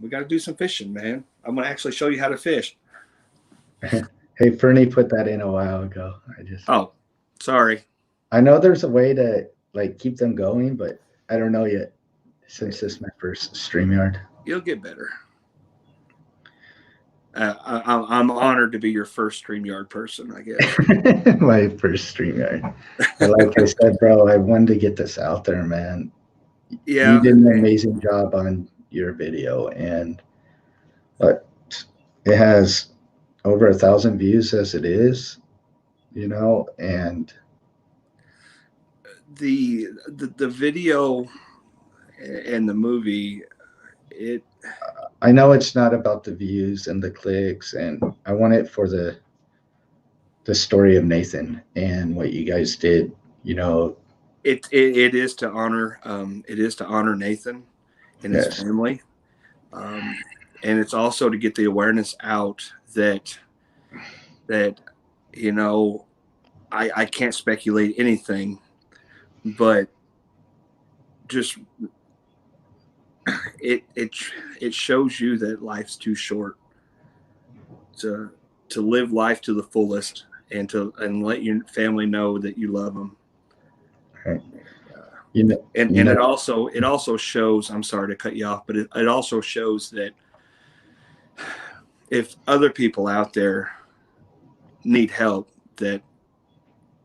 Speaker 2: We got to do some fishing, man. I'm going to actually show you how to fish.
Speaker 1: Hey, Fernie put that in a while ago.
Speaker 2: Oh, sorry.
Speaker 1: I know there's a way to like keep them going, but I don't know yet since this is my first StreamYard.
Speaker 2: You'll get better. I'm honored to be your first StreamYard person, I guess.
Speaker 1: My first StreamYard. Like I said, bro, I wanted to get this out there, man.
Speaker 2: Yeah.
Speaker 1: You did an amazing job on your video, but it has over 1,000 views as it is, you know, and
Speaker 2: the video and the movie,
Speaker 1: I know it's not about the views and the clicks, and I want it for the story of Nathan and what you guys did, you know.
Speaker 2: It is to honor Nathan and his family. And it's also to get the awareness out that you know, I can't speculate anything, but just it it it shows you that life's too short to live life to the fullest, and let your family know that you love them.
Speaker 1: Right. You know,
Speaker 2: And
Speaker 1: you know,
Speaker 2: it also shows, I'm sorry to cut you off, but it also shows that if other people out there need help, that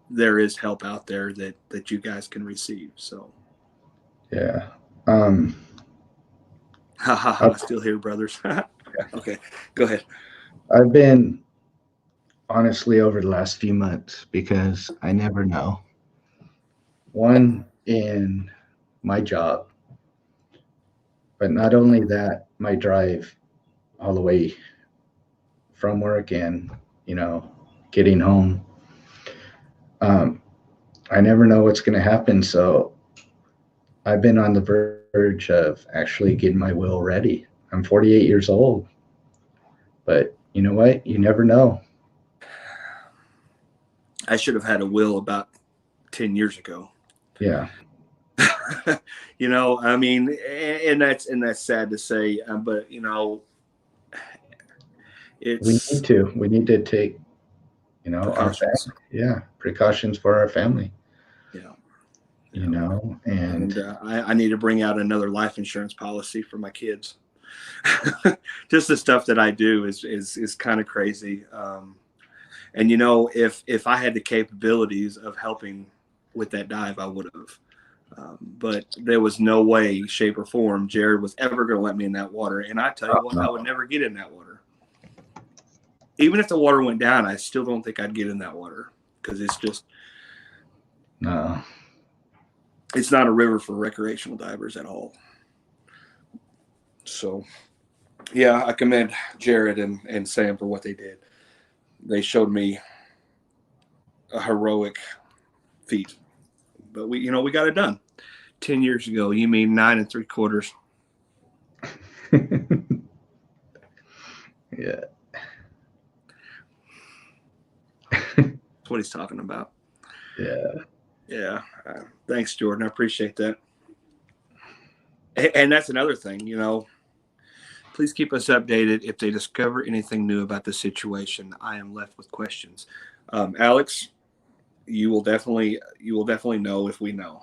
Speaker 2: there is help out there that you guys can receive. So
Speaker 1: yeah.
Speaker 2: ha ha ha,
Speaker 1: I've,
Speaker 2: still here, brothers. Okay, go ahead.
Speaker 1: I've been honestly over the last few months because I never know. One, in my job, but not only that, my drive all the way from work and, you know, getting home. Um, I never know what's going to happen. So I've been on the verge of actually getting my will ready. I'm 48 years old, but you know what? You never know.
Speaker 2: I should have had a will about 10 years ago.
Speaker 1: Yeah,
Speaker 2: You know, I mean, and that's sad to say, but you know,
Speaker 1: we
Speaker 2: it's
Speaker 1: need to. We need to take, our
Speaker 2: precautions.
Speaker 1: family. Yeah, precautions for our family.
Speaker 2: Yeah,
Speaker 1: You
Speaker 2: yeah.
Speaker 1: know, and
Speaker 2: And I need to bring out another life insurance policy for my kids. Just the stuff that I do is kind of crazy. And you know, if I had the capabilities of helping with that dive, I would have. But there was no way, shape, or form Jared was ever going to let me in that water. And I tell you what, I would
Speaker 1: no,
Speaker 2: never get in that water. Even if the water went down, I still don't think I'd get in that water because
Speaker 1: no.
Speaker 2: it's not a river for recreational divers at all. So yeah, I commend Jared and Sam for what they did. They showed me a heroic feat, but we got it done 10 years ago. You mean 9 3/4?
Speaker 1: Yeah.
Speaker 2: That's what he's talking about.
Speaker 1: Yeah.
Speaker 2: Yeah. Thanks, Jordan. I appreciate that. And that's another thing, please keep us updated if they discover anything new about the situation. I am left with questions. Alex, you will definitely know if we know.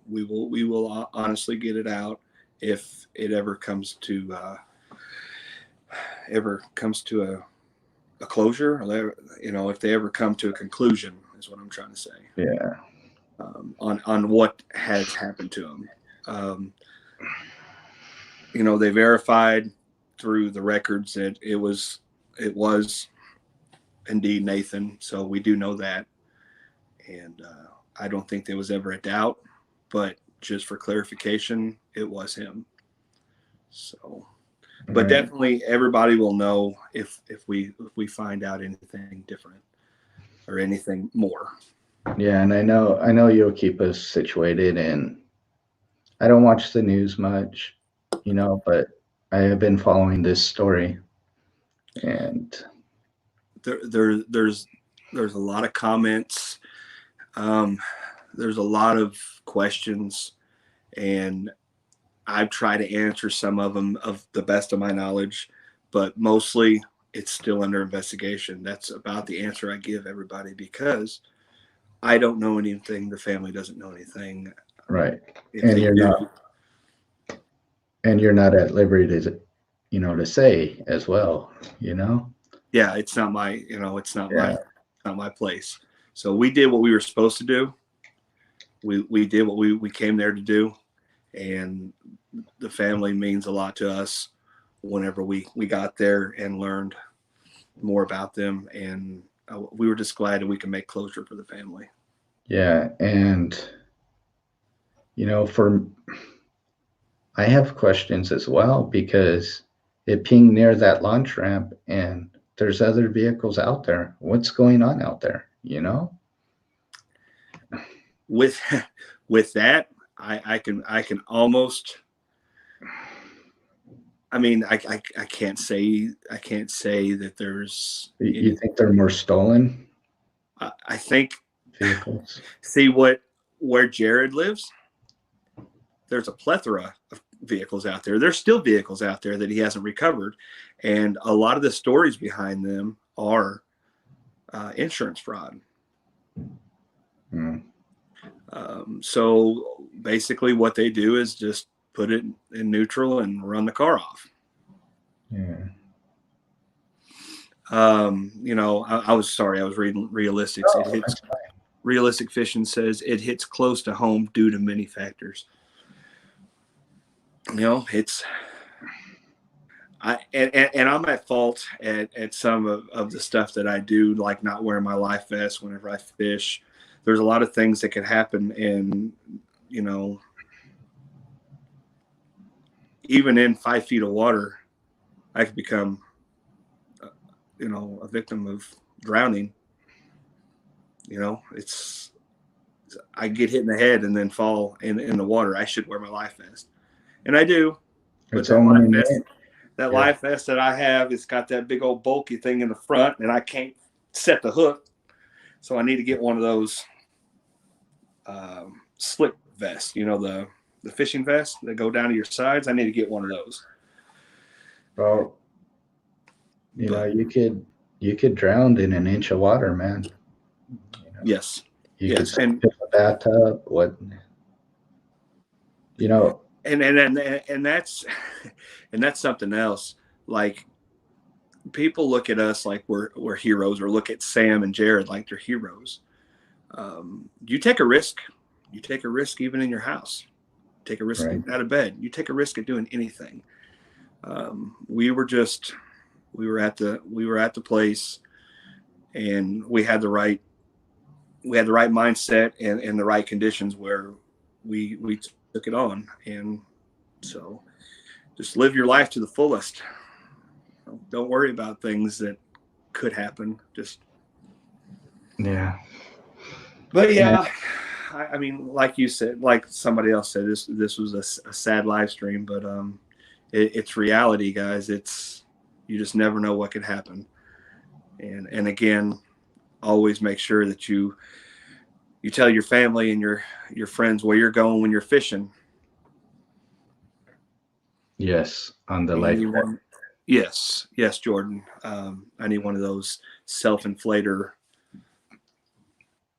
Speaker 2: We will honestly get it out if it ever comes to a closure, or if they ever come to a conclusion, is what I'm trying to say.
Speaker 1: Yeah.
Speaker 2: On what has happened to them. Um, they verified through the records that it was indeed Nathan. So we do know that, and I don't think there was ever a doubt. But just for clarification, it was him. So, but
Speaker 1: Right.
Speaker 2: definitely everybody will know if we find out anything different or anything more.
Speaker 1: Yeah, and I know you'll keep us situated, and I don't watch the news much, but I have been following this story, and
Speaker 2: There's a lot of comments. Um, there's a lot of questions, and I've tried to answer some of them of the best of my knowledge, but mostly it's still under investigation. That's about the answer I give everybody because I don't know anything. The family doesn't know anything.
Speaker 1: right,
Speaker 2: If
Speaker 1: and
Speaker 2: they
Speaker 1: you're
Speaker 2: do,
Speaker 1: not and you're not at liberty to say as well, you know.
Speaker 2: yeah, it's not my,
Speaker 1: Yeah,
Speaker 2: it's not my place. So we did what we were supposed to do. We did what we came there to do, and the family means a lot to us. Whenever we got there and learned more about them, and we were just glad that we could make closure for the family.
Speaker 1: yeah, and for I have questions as well because it pinged near that launch ramp, and there's other vehicles out there. What's going on out there?
Speaker 2: With with that, I can almost I mean, I can't say that there's
Speaker 1: You
Speaker 2: any.
Speaker 1: think they're more stolen
Speaker 2: I think
Speaker 1: vehicles?
Speaker 2: see where Jared lives. There's a plethora of vehicles out there. There's still vehicles out there that he hasn't recovered, and a lot of the stories behind them are insurance fraud.
Speaker 1: Mm.
Speaker 2: So basically, what they do is just put it in neutral and run the car off.
Speaker 1: Yeah.
Speaker 2: I was sorry. I was reading Realistics.
Speaker 1: Oh,
Speaker 2: It hits
Speaker 1: that's fine.
Speaker 2: Realistic Fishing says it hits close to home due to many factors. It's and I'm at fault at some of the stuff that I do, like not wearing my life vest whenever I fish. There's a lot of things that could happen, and even in 5 feet of water, I could become, a victim of drowning. It's I get hit in the head and then fall in the water. I should wear my life vest, and I do. But
Speaker 1: It's only meant.
Speaker 2: that
Speaker 1: Yeah.
Speaker 2: life vest that I have, it's got that big old bulky thing in the front, and I can't set the hook, so I need to get one of those slip vests. The fishing vests that go down to your sides. I need to get one of those.
Speaker 1: Well, you could drown in an inch of water, man.
Speaker 2: Yes.
Speaker 1: You
Speaker 2: Yes,
Speaker 1: could in a bathtub. What?
Speaker 2: And that's something else. Like, people look at us like we're heroes, or look at Sam and Jared like they're heroes. You take a risk. You take a risk even in your house. Take a risk getting out of bed. You take a risk at doing anything. We were at the place, and we had the right mindset and the right conditions where we took it on. And so just live your life to the fullest. Don't worry about things that could happen. But yeah, I mean, like you said, like somebody else said, this was a sad live stream, but it's reality, guys. You just never know what could happen. And again, always make sure that you tell your family and your friends where you're going when you're fishing.
Speaker 1: Yes, on the life.
Speaker 2: Yes, Jordan. I need one of those self-inflator.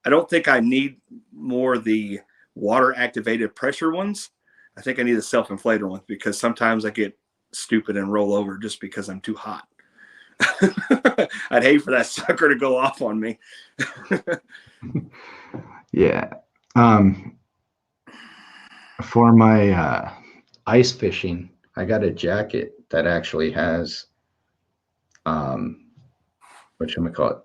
Speaker 2: I don't think I need more of the water-activated pressure ones. I think I need the self-inflator ones, because sometimes I get stupid and roll over just because I'm too hot. I'd hate for that sucker to go off on me.
Speaker 1: Yeah. For my ice fishing, I got a jacket that actually has whatchamacallit.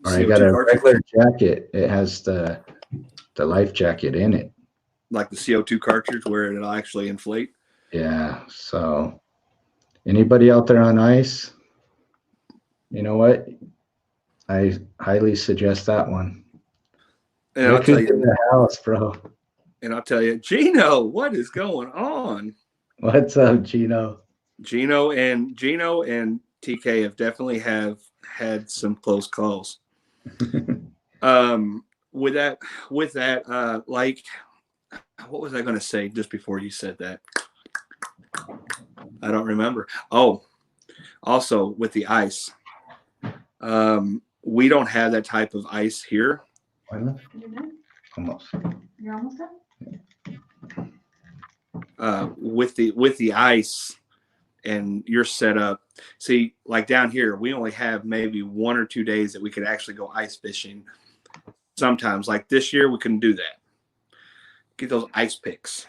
Speaker 1: Or I got a regular jacket. It has the life jacket in it.
Speaker 2: Like the CO2 cartridge where it'll actually inflate?
Speaker 1: Yeah. So anybody out there on ice, you know what? I highly suggest that one.
Speaker 2: And I'll tell you,
Speaker 1: in the house, bro.
Speaker 2: And I'll tell you, Gino, what is going on?
Speaker 1: What's up, Gino?
Speaker 2: Gino and TK have definitely had some close calls. With that, like, what was I going to say just before you said that? I don't remember. Oh, also with the ice, we don't have that type of ice here.
Speaker 1: Almost.
Speaker 3: You're almost done?
Speaker 2: With the ice and your setup, see, like down here, we only have maybe 1 or 2 days that we could actually go ice fishing. Sometimes, like this year, we couldn't do that. Get those ice picks.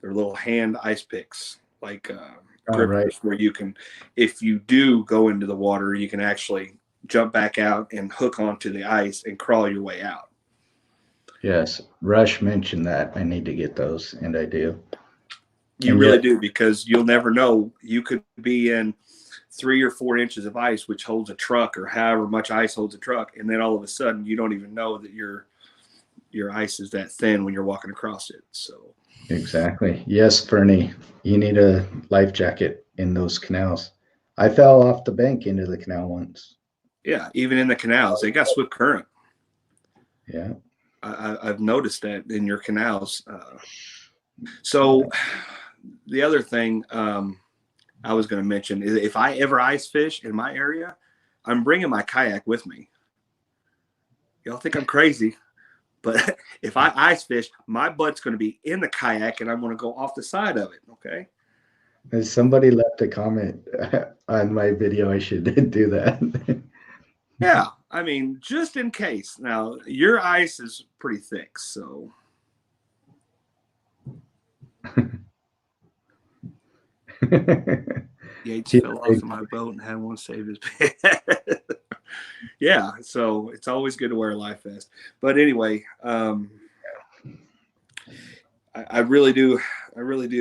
Speaker 2: They're little hand ice picks, like grippers, where you can, if you do go into the water, you can actually jump back out and hook onto the ice and crawl your way out.
Speaker 1: Yes, Rush mentioned that. I need to get those, and I do.
Speaker 2: You really do, because you'll never know. You could be in 3 or 4 inches of ice, which holds a truck, or however much ice holds a truck, and then all of a sudden you don't even know that your ice is that thin when you're walking across it. So
Speaker 1: Exactly. Yes, Fernie, you need a life jacket in those canals. I fell off the bank into the canal once.
Speaker 2: Yeah, even in the canals, they got swift current.
Speaker 1: Yeah.
Speaker 2: I've noticed that in your canals. So the other thing I was going to mention is if I ever ice fish in my area, I'm bringing my kayak with me. Y'all think I'm crazy, but if I ice fish, my butt's going to be in the kayak and I'm going to go off the side of it. Okay.
Speaker 1: Somebody left a comment on my video. I should do that.
Speaker 2: Yeah. I mean, just in case. Now, your ice is pretty thick, so. Yates fell off in my boat and had one save his pants. Yeah, so it's always good to wear a life vest. But anyway, I really do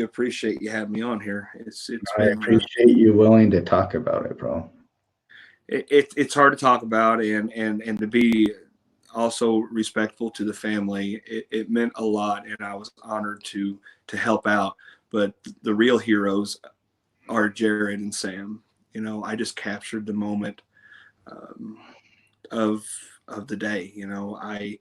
Speaker 2: appreciate you having me on here. It's
Speaker 1: I
Speaker 2: been
Speaker 1: appreciate you willing to talk about it, bro.
Speaker 2: It's hard to talk about and to be also respectful to the family. It meant a lot, and I was honored to help out. But the real heroes are Jared and Sam. You know, I just captured the moment of the day. You know, I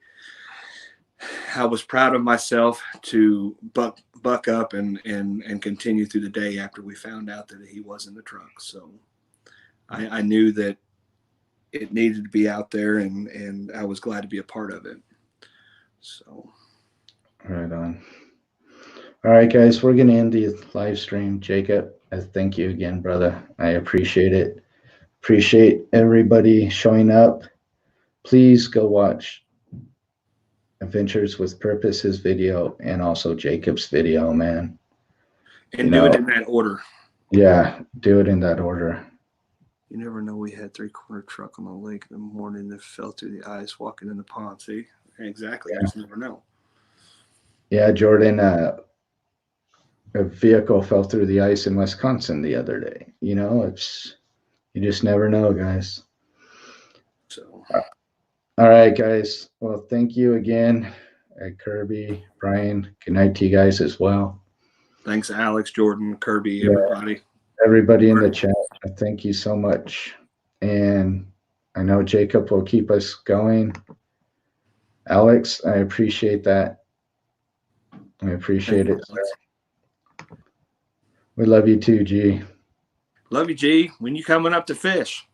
Speaker 2: was proud of myself to buck up and continue through the day after we found out that he was in the truck. So I knew that it needed to be out there, and I was glad to be a part of it. So
Speaker 1: Right on. All right, guys, we're going to end the live stream. Jacob, thank you again, brother. I appreciate it. Appreciate everybody showing up. Please go watch Adventures with Purpose's video and also Jacob's video, man.
Speaker 2: and do it in that order.
Speaker 1: Yeah, do it in that order.
Speaker 2: You never know. We had 3/4 truck on the lake in the morning that fell through the ice walking in the pond. See, exactly. Yeah. You just never know.
Speaker 1: Yeah, Jordan, a vehicle fell through the ice in Wisconsin the other day. You know, you just never know, guys.
Speaker 2: So,
Speaker 1: all right, guys. Well, thank you again, Kirby, Brian. Good night to you guys as well.
Speaker 2: Thanks, Alex, Jordan, Kirby, everybody.
Speaker 1: Everybody in the chat, thank you so much. And I know Jacob will keep us going. Alex, I appreciate that. I appreciate it. We love you too, G.
Speaker 2: Love you, G. When you coming up to fish?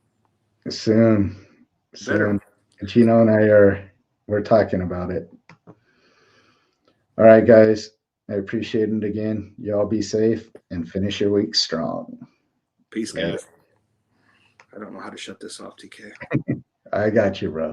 Speaker 1: Soon.
Speaker 2: Better.
Speaker 1: Chino and we're talking about it. All right, guys. I appreciate it again. Y'all be safe and finish your week strong.
Speaker 2: Peace, guys. I don't know how to shut this off, TK.
Speaker 1: I got you, bro.